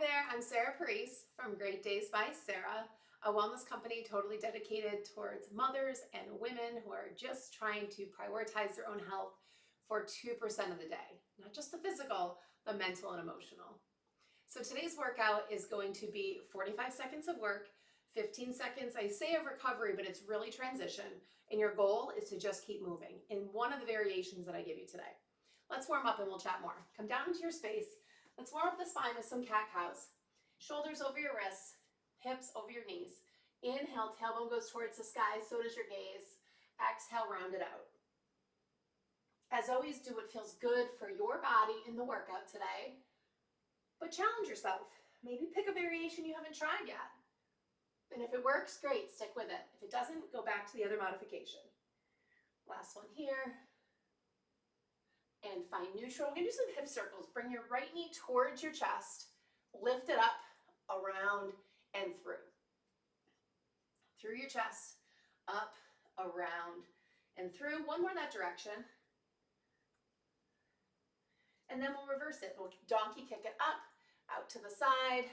there, I'm Sarah Parise from Great Days by Sarah, a wellness company totally dedicated towards mothers and women who are just trying to prioritize their own health for 2% of the day. Not just the physical, the mental and emotional. So today's workout is going to be 45 seconds of work, 15 seconds, I say of recovery, but it's really transition. And your goal is to just keep moving in one of the variations that I give you today. Let's warm up and we'll chat more. Come down into your space. Let's warm up the spine with some cat-cows. Shoulders over your wrists, hips over your knees. Inhale, tailbone goes towards the sky, so does your gaze. Exhale, round it out. As always, do what feels good for your body in the workout today, but challenge yourself. Maybe pick a variation you haven't tried yet. And if it works, great, stick with it. If it doesn't, go back to the other modification. Last one here. And find neutral. We're gonna do some hip circles. Bring your right knee towards your chest, lift it up, around, and through. Through your chest, up, around, and through. One more that direction. And then we'll reverse it. We'll donkey kick it up, out to the side,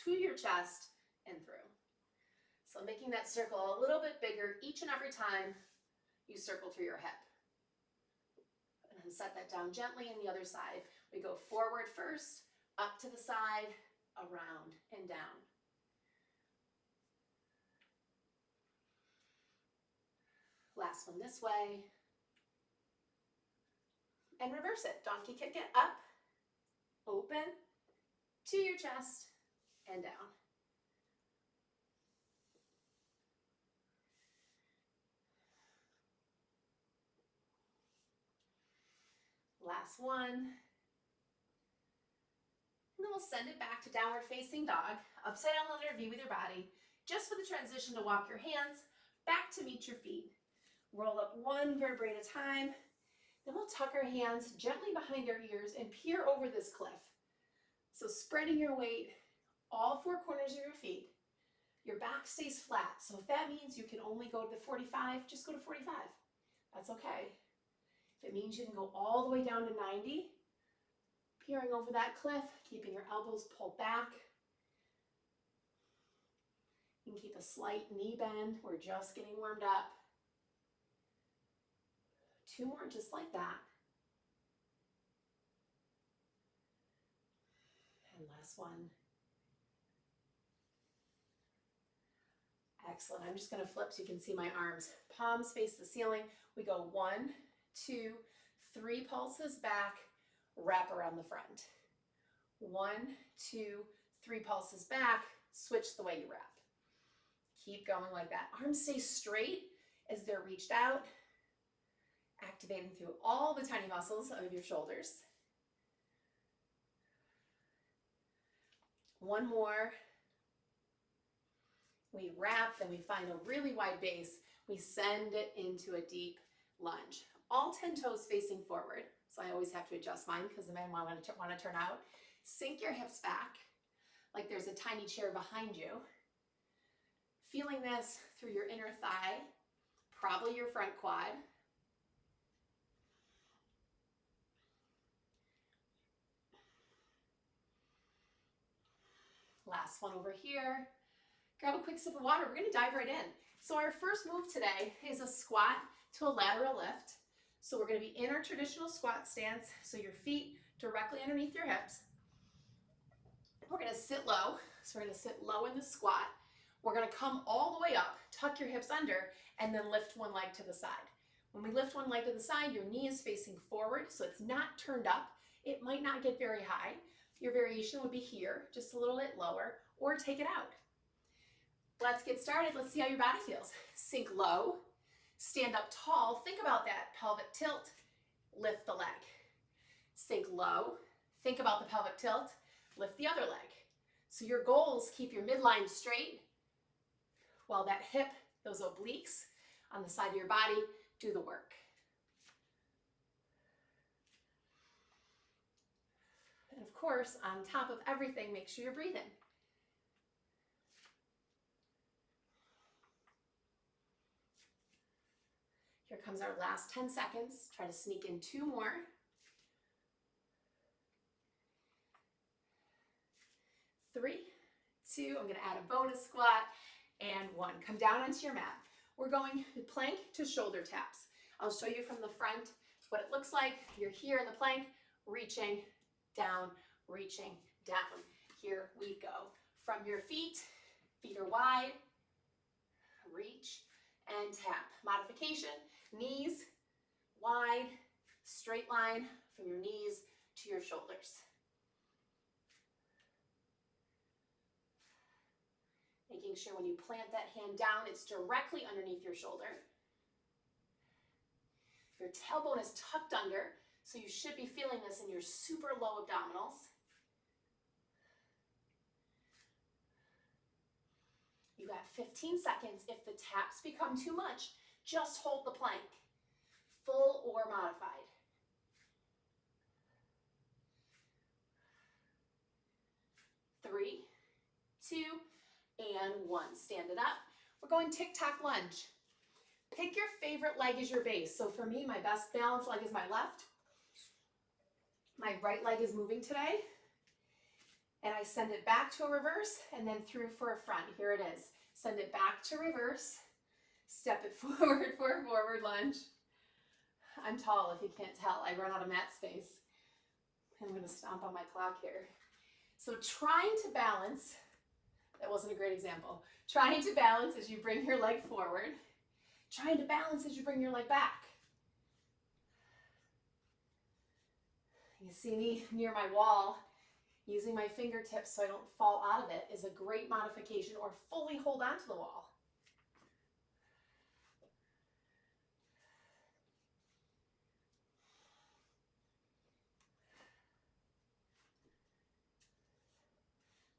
to your chest, and through. So making that circle a little bit bigger each and every time you circle through your hip. And set that down gently on the other side. We go forward first, up to the side, around, and down. Last one this way. And reverse it. Donkey kick it up, open, to your chest, and down. Last one. And then we'll send it back to downward facing dog, upside down letter V with your body, just for the transition to walk your hands back to meet your feet. Roll up one vertebrae at a time. Then we'll tuck our hands gently behind our ears and peer over this cliff. So spreading your weight all four corners of your feet. Your back stays flat. So if that means you can only go to the 45, just go to 45. That's okay. If it means you can go all the way down to 90, peering over that cliff, keeping your elbows pulled back. You can keep a slight knee bend. We're just getting warmed up. Two more just like that. And last one. Excellent. I'm just going to flip so you can see my arms. Palms face the ceiling. We go 1, 2, 3 pulses back, wrap around the front. 1, 2, 3 pulses back, switch the way you wrap. Keep going like that. Arms stay straight as they're reached out, activating through all the tiny muscles of your shoulders. One more. We wrap, then we find a really wide base. We send it into a deep lunge. All 10 toes facing forward. So I always have to adjust mine because the men want to turn out. Sink your hips back like there's a tiny chair behind you. Feeling this through your inner thigh, probably your front quad. Last one over here. Grab a quick sip of water. We're going to dive right in. So our first move today is a squat to a lateral lift. So we're going to be in our traditional squat stance. So your feet directly underneath your hips. We're going to sit low. So we're going to sit low in the squat. We're going to come all the way up, tuck your hips under, and then lift one leg to the side. When we lift one leg to the side, your knee is facing forward, so it's not turned up. It might not get very high. Your variation would be here, just a little bit lower, or take it out. Let's get started. Let's see how your body feels. Sink low, stand up tall. Think about that pelvic tilt. Lift the leg. Sink low. Think about the pelvic tilt. Lift the other leg. So your goals, keep your midline straight while that hip, those obliques on the side of your body, do the work. And of course, on top of everything, make sure you're breathing. Here comes our last 10 seconds. Try to sneak in 2 more. 3, 2, I'm gonna add a bonus squat, and 1. Come down onto your mat. We're going plank to shoulder taps. I'll show you from the front what it looks like. You're here in the plank, reaching down, reaching down. Here we go. From your feet, feet are wide, reach and tap. Modification, knees wide, straight line from your knees to your shoulders. Making sure when you plant that hand down, it's directly underneath your shoulder. Your tailbone is tucked under, so you should be feeling this in your super low abdominals. You got 15 seconds. If the taps become too much, just hold the plank, full or modified. 3, 2, and 1. Stand it up. We're going tic-tac lunge. Pick your favorite leg as your base. So for me, my best balanced leg is my left. My right leg is moving today. And I send it back to a reverse and then through for a front. Here it is. Send it back to reverse. Step it forward for a forward lunge. I'm tall if you can't tell. I run out of mat space. I'm going to stomp on my clock here. So trying to balance, that wasn't a great example. Trying to balance as you bring your leg forward. Trying to balance as you bring your leg back. You see me near my wall. Using my fingertips so I don't fall out of it is a great modification, or fully hold onto the wall.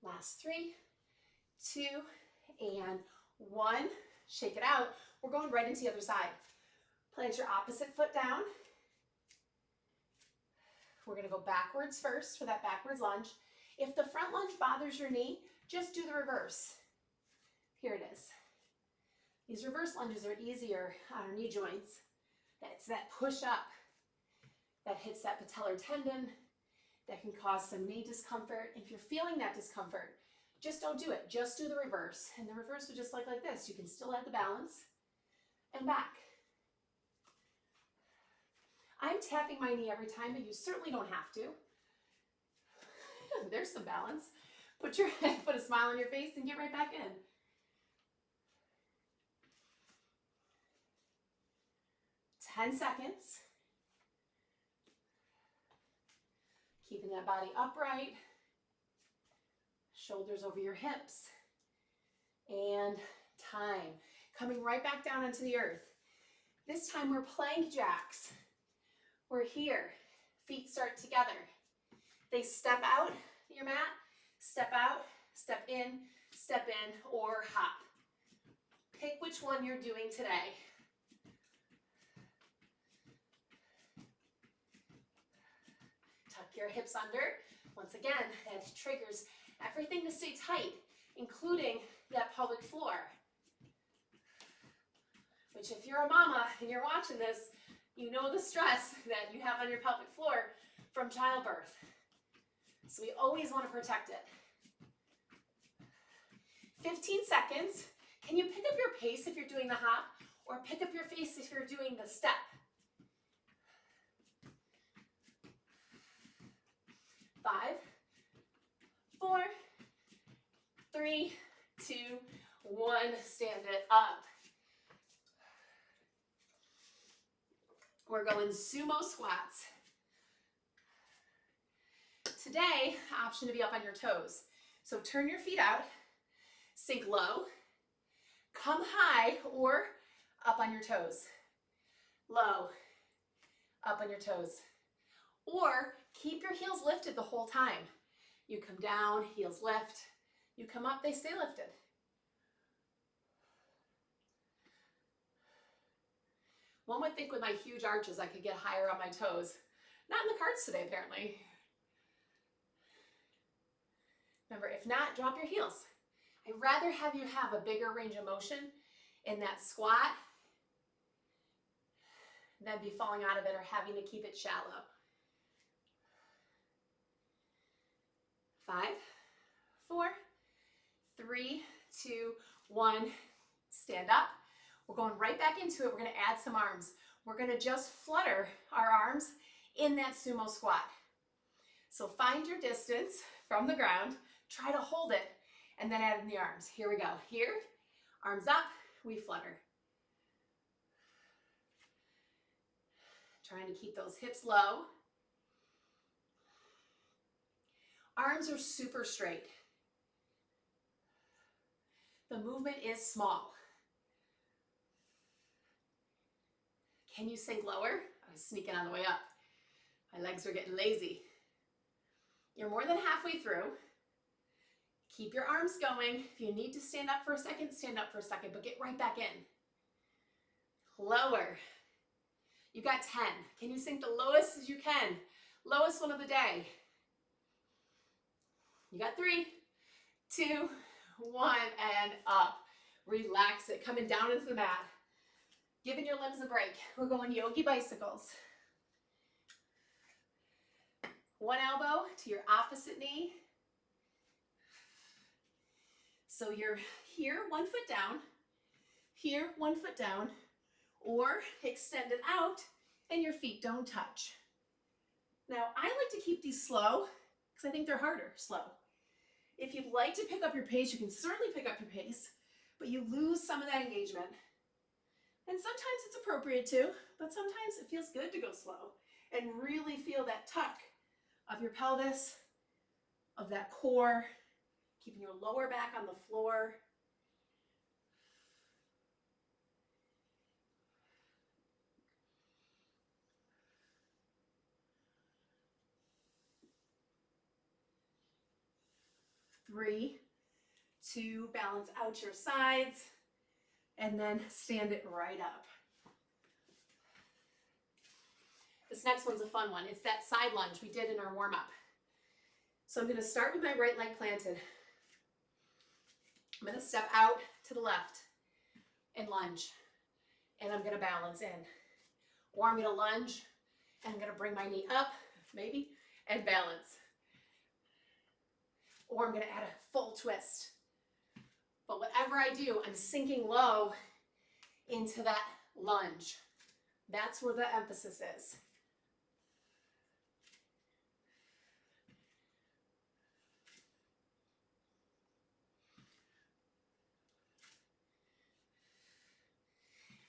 Last 3, 2, and 1. Shake it out. We're going right into the other side. Plant your opposite foot down. We're going to go backwards first for that backwards lunge. If the front lunge bothers your knee, just do the reverse. Here it is. These reverse lunges are easier on our knee joints. It's that push up that hits that patellar tendon that can cause some knee discomfort. If you're feeling that discomfort, just don't do it. Just do the reverse. And the reverse would just like this. You can still add the balance and back. I'm tapping my knee every time, but you certainly don't have to. There's some balance. Put a smile on your face and get right back in. Ten seconds. Keeping that body upright. Shoulders over your hips. And time. Coming right back down onto the earth. This time we're plank jacks. We're here. Feet start together. They step out your mat, step out, step in, or hop. Pick which one you're doing today. Tuck your hips under. Once again, it triggers everything to stay tight, including that pelvic floor. Which, if you're a mama and you're watching this, you know the stress that you have on your pelvic floor from childbirth. So we always want to protect it. 15 seconds. Can you pick up your pace if you're doing the hop, or pick up your pace if you're doing the step? 5, 4, 3, 2, 1. Stand it up. We're going sumo squats. Today, option to be up on your toes. So turn your feet out, sink low, come high or up on your toes. Low, up on your toes. Or keep your heels lifted the whole time. You come down, heels lift. You come up, they stay lifted. One would think with my huge arches I could get higher on my toes. Not in the cards today, apparently. Remember, if not, drop your heels. I'd rather have you have a bigger range of motion in that squat than be falling out of it or having to keep it shallow. 5, 4, 3, 2, 1, stand up. We're going right back into it. We're gonna add some arms. We're gonna just flutter our arms in that sumo squat. So find your distance from the ground, try to hold it, and then add in the arms. Here we go. Here, arms up, we flutter. Trying to keep those hips low. Arms are super straight. The movement is small. Can you sink lower? I was sneaking on the way up. My legs are getting lazy. You're more than halfway through. Keep your arms going. If you need to stand up for a second, stand up for a second, but get right back in. Lower. You got 10. Can you sink the lowest as you can? Lowest one of the day. You got 3, 2, 1, and up. Relax it, coming down into the mat. Giving your limbs a break. We're going yogi bicycles. One elbow to your opposite knee. So you're here, 1 foot down, here, 1 foot down, or extend it out and your feet don't touch. Now, I like to keep these slow because I think they're harder, slow. If you'd like to pick up your pace, you can certainly pick up your pace, but you lose some of that engagement. And sometimes it's appropriate to, but sometimes it feels good to go slow and really feel that tuck of your pelvis, of that core, keeping your lower back on the floor. Three, 2, balance out your sides, and then stand it right up. This next one's a fun one. It's that side lunge we did in our warm-up. So I'm gonna start with my right leg planted. I'm gonna step out to the left and lunge, and I'm gonna balance in. Or I'm gonna lunge, and I'm gonna bring my knee up, maybe, and balance. Or I'm gonna add a full twist. But whatever I do, I'm sinking low into that lunge. That's where the emphasis is.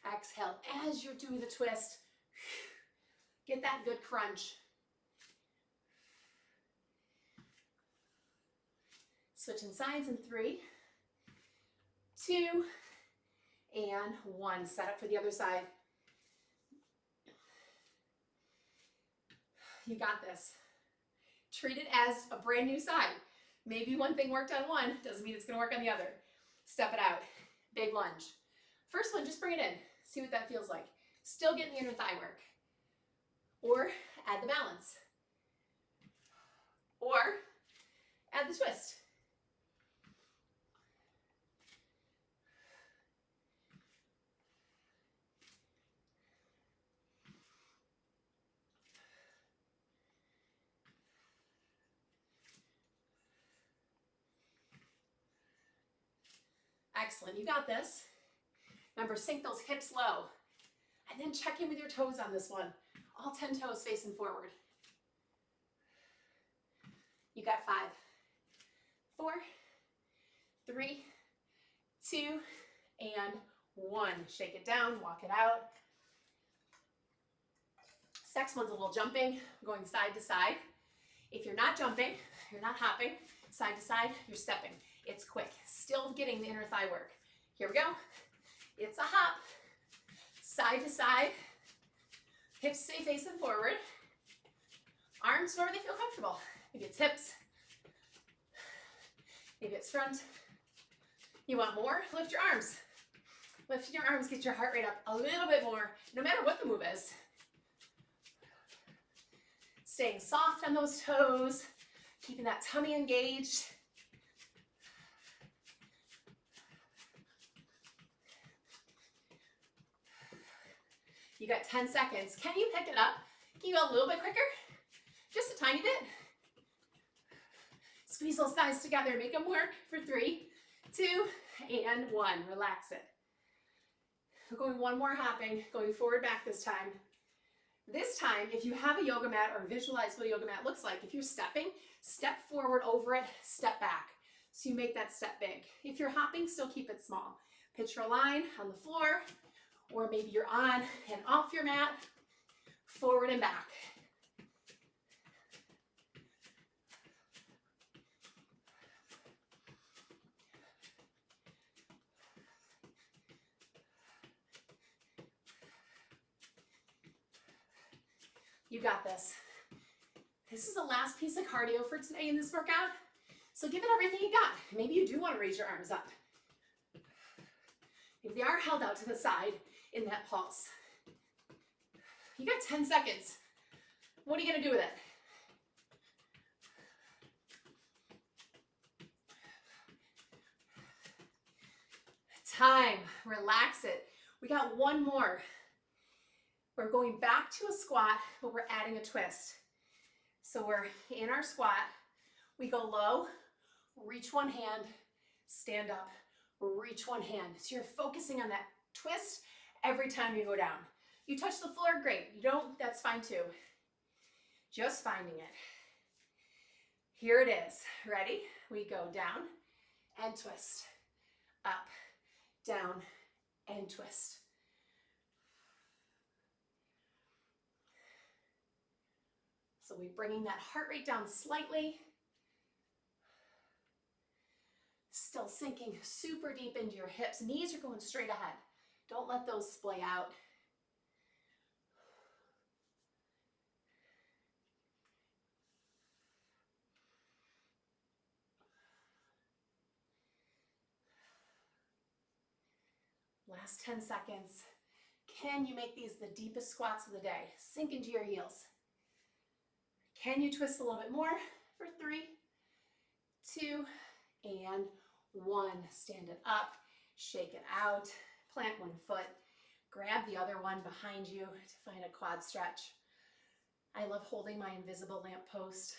Exhale as you're doing the twist. Get that good crunch. Switching sides in 3, 2, and 1. Set up for the other side. You got this. Treat it as a brand new side. Maybe one thing worked on one, doesn't mean it's gonna work on the other. Step it out, big lunge. First one, just bring it in. See what that feels like. Still getting the inner thigh work. Or add the balance. Or add the twist. Excellent, you got this. Remember, sink those hips low. And then check in with your toes on this one. All 10 toes facing forward. You got 5, 4, 3, 2, and 1. Shake it down, walk it out. This next one's a little jumping, going side to side. If you're not jumping, you're not hopping, side to side, you're stepping. It's quick, still getting the inner thigh work. Here we go. It's a hop, side to side, hips stay facing forward, arms wherever they feel comfortable. Maybe it's hips, maybe it's front. You want more? Lift your arms. Lift your arms, get your heart rate up a little bit more, no matter what the move is. Staying soft on those toes, keeping that tummy engaged. You got 10 seconds. Can you pick it up? Can you go a little bit quicker? Just a tiny bit. Squeeze those thighs together. Make them work for 3, 2, and 1. Relax it. We're going one more hopping, going forward, back this time. This time, if you have a yoga mat or visualize what a yoga mat looks like, if you're stepping, step forward over it, step back. So you make that step big. If you're hopping, still keep it small. Picture a line on the floor, or maybe you're on and off your mat, forward and back. You got this. This is the last piece of cardio for today in this workout. So give it everything you got. Maybe you do want to raise your arms up. If they are held out to the side in that pulse. You got 10 seconds. What are you going to do with it? Time. Relax it. We got one more. We're going back to a squat, but we're adding a twist. So we're in our squat. We go low, reach one hand, stand up, reach one hand. So you're focusing on that twist every time you go down. You touch the floor, great. You don't, that's fine too. Just finding it. Here it is. Ready? We go down and twist. Up, down, and twist. So we're bringing that heart rate down slightly. Still sinking super deep into your hips. Knees are going straight ahead. Don't let those splay out. Last 10 seconds. Can you make these the deepest squats of the day? Sink into your heels. Can you twist a little bit more for 3, 2, and 1. Stand it up, shake it out, plant one foot, grab the other one behind you to find a quad stretch. I love holding my invisible lamp post,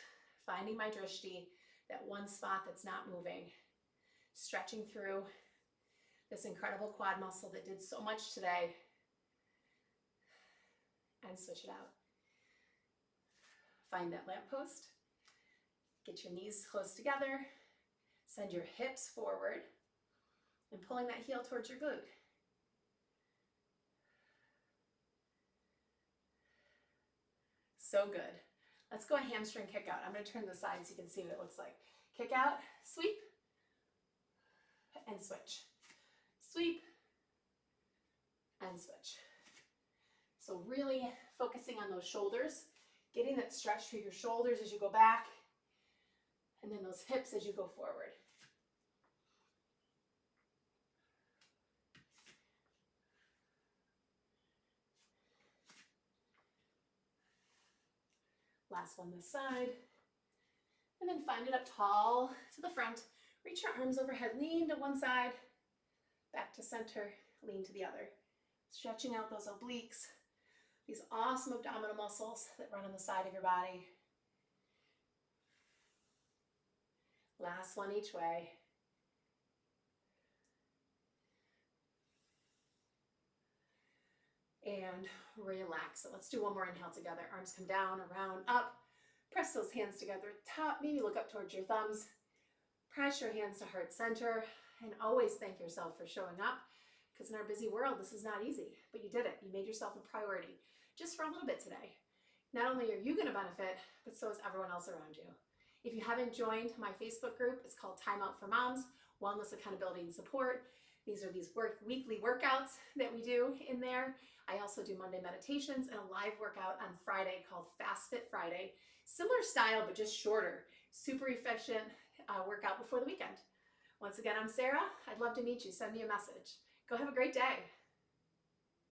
finding my drishti, that one spot that's not moving, stretching through this incredible quad muscle that did so much today, and switch it out. Find that lamp post, get your knees close together, send your hips forward, and pulling that heel towards your glute. So good. Let's go a hamstring kick out. I'm going to turn the side so you can see what it looks like. Kick out, sweep, and switch. Sweep, and switch. So really focusing on those shoulders, getting that stretch through your shoulders as you go back, and then those hips as you go forward. Last one this side. And then find it up tall to the front. Reach your arms overhead, lean to one side, back to center, lean to the other. Stretching out those obliques, these awesome abdominal muscles that run on the side of your body. Last one each way. And relax. So let's do one more inhale together. Arms come down, around, up. Press those hands together at the top. Maybe look up towards your thumbs. Press your hands to heart center. And always thank yourself for showing up. Because in our busy world, this is not easy. But you did it. You made yourself a priority. Just for a little bit today. Not only are you going to benefit, but so is everyone else around you. If you haven't joined my Facebook group, it's called Time Out for Moms, Wellness, Accountability, and Support. These are these weekly workouts that we do in there. I also do Monday meditations and a live workout on Friday called Fast Fit Friday. Similar style, but just shorter. Super efficient workout before the weekend. Once again, I'm Sarah. I'd love to meet you. Send me a message. Go have a great day.